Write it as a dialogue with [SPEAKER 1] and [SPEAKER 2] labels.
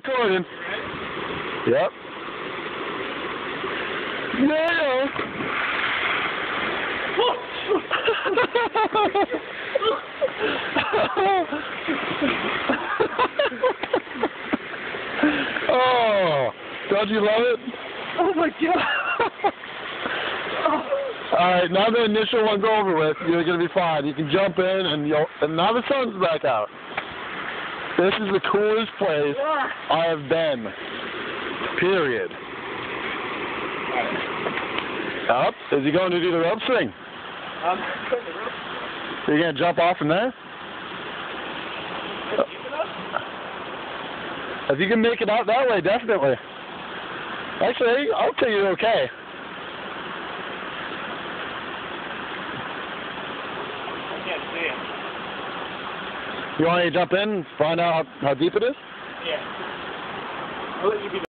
[SPEAKER 1] recording. Yep. Yeah. Oh, don't you love it?
[SPEAKER 2] Oh my god.
[SPEAKER 1] Alright, now the initial one's over with, you're gonna be fine. You can jump in and now the sun's back out. This is the coolest place I have been. Period. Up? Is he going to do the rope swing? Are you gonna jump off from there? If you can make it out that way, definitely. Actually, I'll tell you okay.
[SPEAKER 2] I can't see it.
[SPEAKER 1] You want me to jump in and find out how deep it is?
[SPEAKER 2] Yeah. I'll let you be